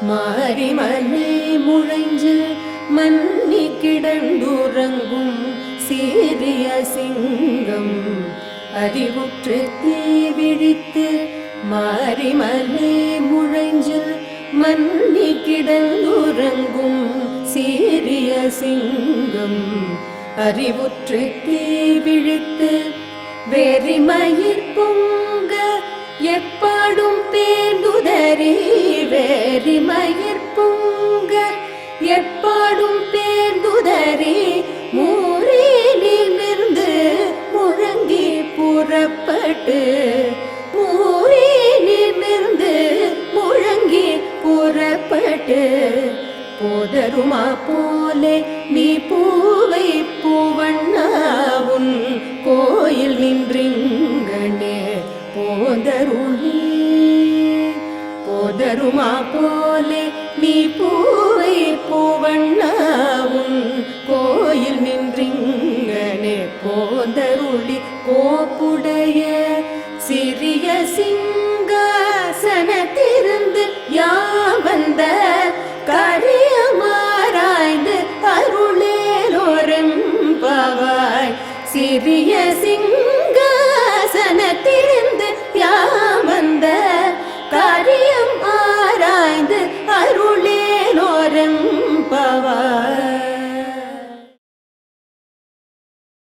மாரிமலை முழைஞ்சில் மன்னி கிடந்துறங்கும் சீரிய சிங்கம் அறிவுற்று தீ விழித்து மாரிமலை முழைஞ்சில் மன்னி கிடந்துறங்கும் சீரிய சிங்கம் அறிவுற்று தீ விழித்து வெறிமயிர் பொங்க எப்பாடும் பேர்ந்துதறி வெறிமயிர் பொங்க எப்பாடும் பேர்ந்துதறி மூரிலிருந்து முழங்கி புறப்பட்டு மூரிலிருந்து முழங்கி புறப்பட்டு போதருமா போலே நீ பூவை பூவண்ணாவுன் கோயில் நின்றிங்கனே போதருளி போதருமா போலே நீ பூவை பூவண்ணாவுன் கோயில் நின்றிங்கனே போதருளி கோப்புடைய சிறிய சிங்காசனத்திருந்து யாவந்த கரியமாராய்ந்து அருளேலோரெம்பாவாய் சிறிய சிங்காசனத்திருந்து யாவந்த காரியம் ஆராய்ந்து அருள்